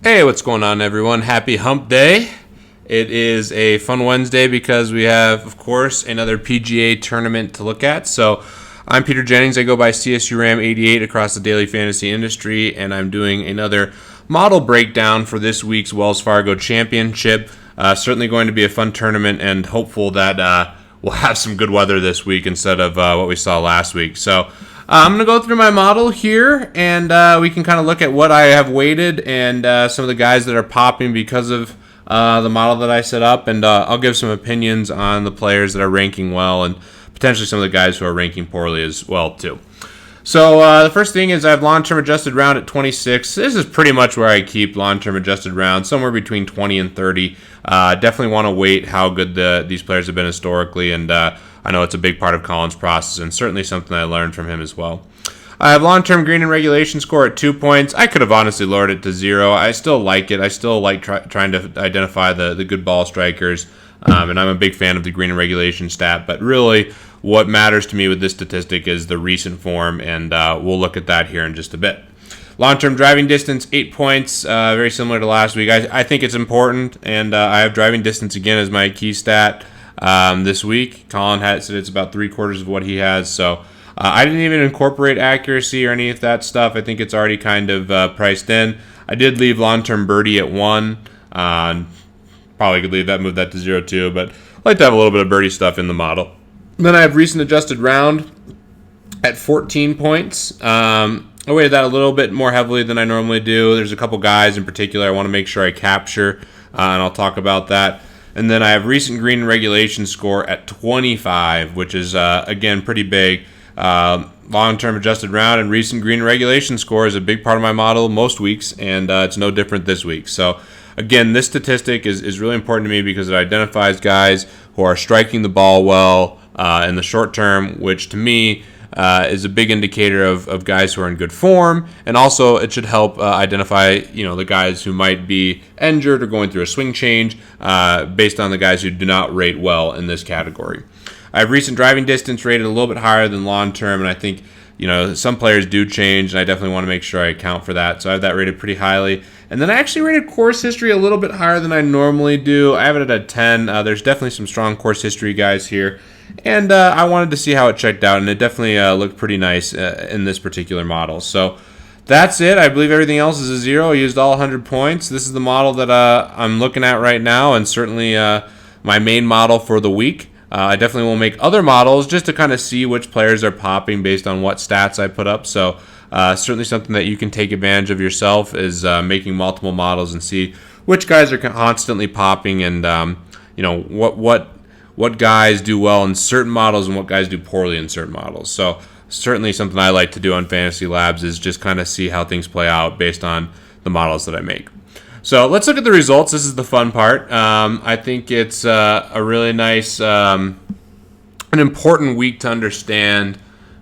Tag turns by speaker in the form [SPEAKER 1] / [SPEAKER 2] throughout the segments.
[SPEAKER 1] Hey, what's going on, everyone? Happy Hump Day. It is a fun Wednesday because we have, of course, another PGA tournament to look at. So I'm Peter Jennings. I go by CSURAM88 across the daily fantasy industry, and I'm doing another model breakdown for this week's Wells Fargo Championship. Certainly going to be a fun tournament, and hopeful that we'll have some good weather this week instead of what we saw last week. So I'm going to go through my model here, and we can kind of look at what I have weighted and some of the guys that are popping because of the model that I set up, and I'll give some opinions on the players that are ranking well and potentially some of the guys who are ranking poorly as well, too. So the first thing is I have long-term adjusted round at 26. This is pretty much where I keep long-term adjusted round, somewhere between 20 and 30. Definitely want to weight how good these players have been historically, and I know it's a big part of Colin's process, and certainly something I learned from him as well. I have long-term green and regulation score at 2 points. I could have honestly lowered it to 0. I still like it. I still like trying to identify the good ball strikers, and I'm a big fan of the green and regulation stat. But really, what matters to me with this statistic is the recent form, and we'll look at that here in just a bit. Long-term driving distance, 8 points, very similar to last week. I think it's important, and I have driving distance again as my key stat this week. Colin said it's about 3/4 of what he has, so I didn't even incorporate accuracy or any of that stuff. I think it's already kind of priced in. I did leave long-term birdie at 1. Probably could leave that, move that to 0 too, but I like to have a little bit of birdie stuff in the model. Then I have recent adjusted round at 14 points. I weighted that a little bit more heavily than I normally do. There's a couple guys in particular I want to make sure I capture, and I'll talk about that. And then I have recent green and regulation score at 25, which is, again, pretty big. Long-term adjusted round and recent green and regulation score is a big part of my model most weeks, and it's no different this week. So, again, this statistic is really important to me because it identifies guys who are striking the ball well in the short term, which to me is a big indicator of guys who are in good form, and also it should help identify the guys who might be injured or going through a swing change based on the guys who do not rate well in this category. I have recent driving distance rated a little bit higher than long term, and I think some players do change, and I definitely want to make sure I account for that. So I have that rated pretty highly. And then I actually rated course history a little bit higher than I normally do. I have it at a 10. There's definitely some strong course history guys here. And I wanted to see how it checked out, and it definitely looked pretty nice in this particular model. So that's it. I believe everything else is a 0. I used all 100 points. This is the model that I'm looking at right now, and certainly my main model for the week. I definitely will make other models just to kind of see which players are popping based on what stats I put up. So certainly something that you can take advantage of yourself is making multiple models and see which guys are constantly popping, and what guys do well in certain models and what guys do poorly in certain models. So certainly something I like to do on Fantasy Labs is just kind of see how things play out based on the models that I make. So let's look at the results. This is the fun part. I think it's a really nice, an important week to understand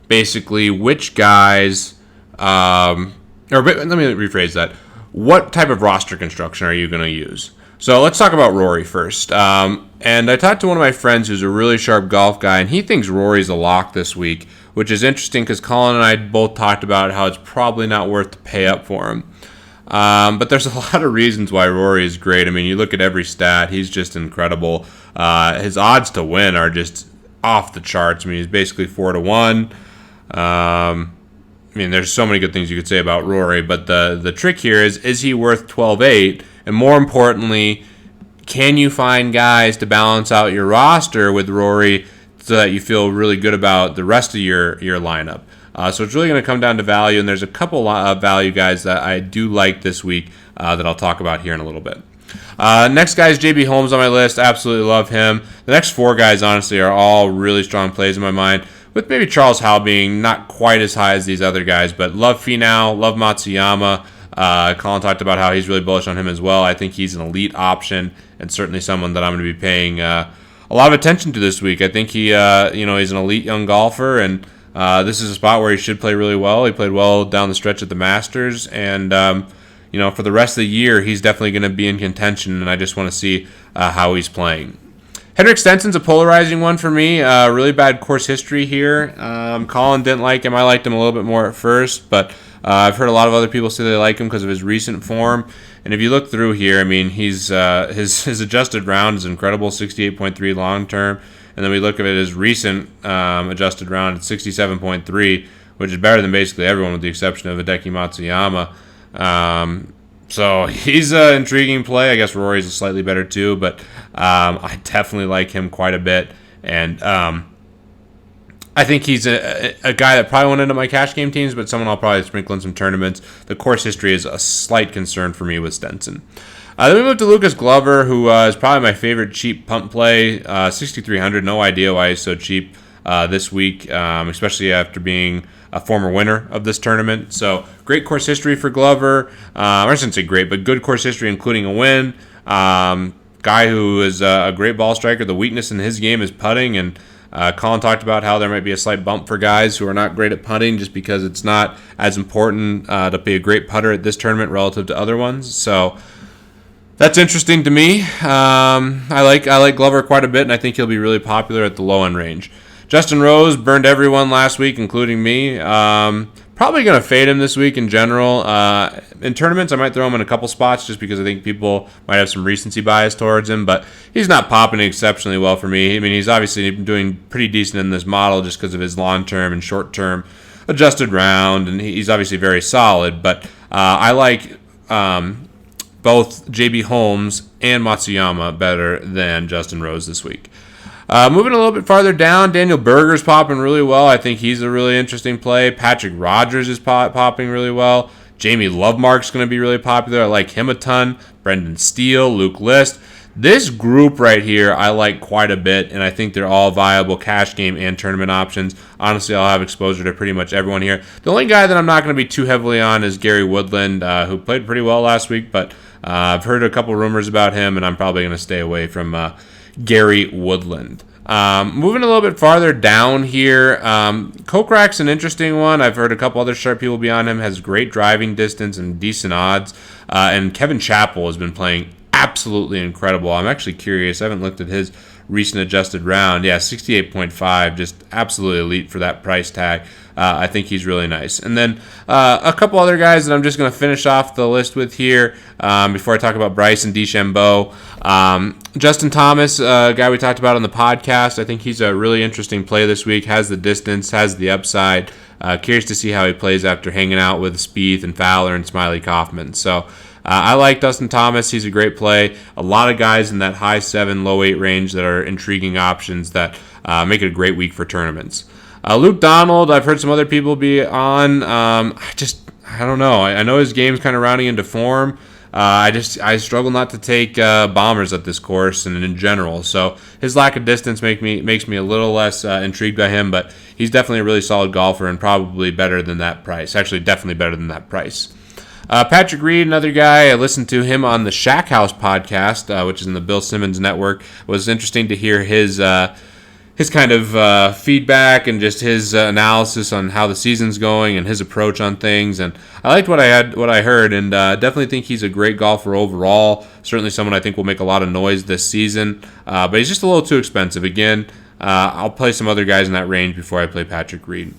[SPEAKER 1] basically which guys, or let me rephrase that. What type of roster construction are you going to use? So let's talk about Rory first. And I talked to one of my friends who's a really sharp golf guy, and he thinks Rory's a lock this week, which is interesting because Colin and I both talked about how it's probably not worth to pay up for him. But there's a lot of reasons why Rory is great. I mean, you look at every stat, he's just incredible. His odds to win are just off the charts. I mean, he's basically 4-1. I mean, there's so many good things you could say about Rory, but the trick here is he worth 12.8? And more importantly, can you find guys to balance out your roster with Rory so that you feel really good about the rest of your lineup? So it's really going to come down to value, and there's a couple of value guys that I do like this week that I'll talk about here in a little bit. Next guy is JB Holmes on my list. Absolutely love him. The next 4 guys, honestly, are all really strong plays in my mind, with maybe Charles Howell being not quite as high as these other guys, but love Finau, love Matsuyama. Colin talked about how he's really bullish on him as well. I think he's an elite option, and certainly someone that I'm going to be paying a lot of attention to this week. I think he's an elite young golfer, and this is a spot where he should play really well. He played well down the stretch at the Masters, and for the rest of the year, he's definitely going to be in contention, and I just want to see how he's playing. Henrik Stenson's a polarizing one for me. Really bad course history here. Colin didn't like him. I liked him a little bit more at first, but I've heard a lot of other people say they like him because of his recent form. And if you look through here, I mean, he's his adjusted round is incredible, 68.3 long term. And then we look at his recent adjusted round at 67.3, which is better than basically everyone with the exception of Hideki Matsuyama. So he's an intriguing play. I guess Rory's slightly better too, but I definitely like him quite a bit. And I think he's a guy that probably won't end up my cash game teams, but someone I'll probably sprinkle in some tournaments. The course history is a slight concern for me with Stenson. Then we move to Lucas Glover, who is probably my favorite cheap punt play. 6,300. No idea why he's so cheap this week, especially after being a former winner of this tournament. So great course history for Glover. I shouldn't say great, but good course history, including a win. Guy who is a great ball striker. The weakness in his game is putting, and Colin talked about how there might be a slight bump for guys who are not great at putting just because it's not as important to be a great putter at this tournament relative to other ones. So that's interesting to me. I like Glover quite a bit, and I think he'll be really popular at the low end range. Justin Rose burned everyone last week, including me. Probably going to fade him this week in general. In tournaments, I might throw him in a couple spots just because I think people might have some recency bias towards him, but he's not popping exceptionally well for me. I mean, he's obviously doing pretty decent in this model just because of his long-term and short-term adjusted round, and he's obviously very solid, but I like both J.B. Holmes and Matsuyama better than Justin Rose this week. Moving a little bit farther down, Daniel Berger's popping really well. I think he's a really interesting play. Patrick Rogers is popping really well. Jamie Lovemark's going to be really popular. I like him a ton. Brendan Steele, Luke List. This group right here I like quite a bit, and I think they're all viable cash game and tournament options. Honestly, I'll have exposure to pretty much everyone here. The only guy that I'm not going to be too heavily on is Gary Woodland, who played pretty well last week, but I've heard a couple rumors about him, and I'm probably going to stay away from Gary Woodland. Moving a little bit farther down here, Kokrak's an interesting one. I've heard a couple other sharp people be on him. Has great driving distance and decent odds. And Kevin Chappell has been playing absolutely incredible. I'm actually curious. I haven't looked at his recent adjusted round. Yeah, 68.5, just absolutely elite for that price tag. I think he's really nice. And then a couple other guys that I'm just going to finish off the list with here before I talk about Bryson DeChambeau. Justin Thomas, a guy we talked about on the podcast. I think he's a really interesting play this week. Has the distance, has the upside. Curious to see how he plays after hanging out with Spieth and Fowler and Smiley Kaufman. So I like Dustin Thomas. He's a great play. A lot of guys in that high 7, low 8 range that are intriguing options that make it a great week for tournaments. Luke Donald, I've heard some other people be on. I don't know. I know his game's kind of rounding into form. I struggle not to take bombers at this course and in general. So his lack of distance makes me a little less intrigued by him, but he's definitely a really solid golfer and probably better than that price. Actually, definitely better than that price. Patrick Reed, another guy, I listened to him on the Shack House podcast, which is in the Bill Simmons network. It was interesting to hear his kind of feedback and just his analysis on how the season's going and his approach on things. And I liked what I heard, and definitely think he's a great golfer overall. Certainly someone I think will make a lot of noise this season, but he's just a little too expensive. Again, I'll play some other guys in that range before I play Patrick Reed.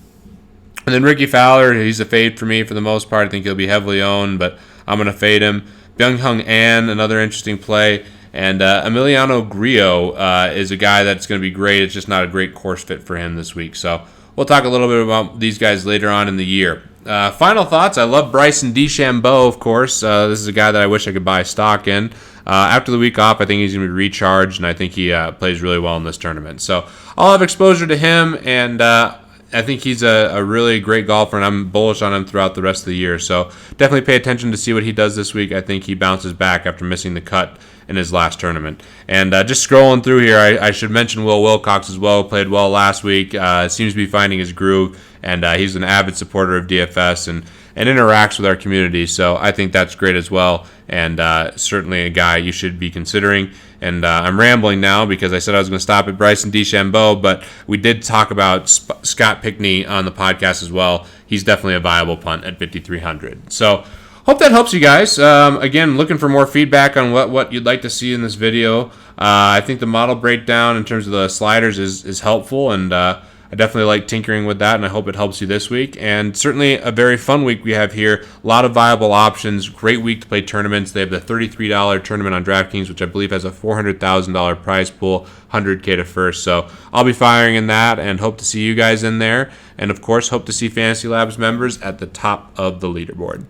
[SPEAKER 1] And then Ricky Fowler, he's a fade for me for the most part. I think he'll be heavily owned, but I'm going to fade him. Byung-Hyun An, another interesting play. And Emiliano Grillo is a guy that's going to be great. It's just not a great course fit for him this week. So we'll talk a little bit about these guys later on in the year. Final thoughts. I love Bryson DeChambeau, of course. This is a guy that I wish I could buy stock in. After the week off, I think he's going to be recharged, and I think he plays really well in this tournament. So I'll have exposure to him, and I think he's a really great golfer, and I'm bullish on him throughout the rest of the year. So definitely pay attention to see what he does this week. I think he bounces back after missing the cut in his last tournament. And just scrolling through here, I should mention Will Wilcox as well. Played well last week. Seems to be finding his groove, and he's an avid supporter of DFS and interacts with our community. So I think that's great as well, and certainly a guy you should be considering. And I'm rambling now because I said I was going to stop at Bryson DeChambeau, but we did talk about Scott Pickney on the podcast as well. He's definitely a viable punt at 5,300. So hope that helps you guys. Again, looking for more feedback on what you'd like to see in this video. I think the model breakdown in terms of the sliders is helpful, and I I definitely like tinkering with that, and I hope it helps you this week. And certainly a very fun week we have here. A lot of viable options. Great week to play tournaments. They have the $33 tournament on DraftKings, which I believe has a $400,000 prize pool, 100K to first. So I'll be firing in that and hope to see you guys in there. And of course, hope to see Fantasy Labs members at the top of the leaderboard.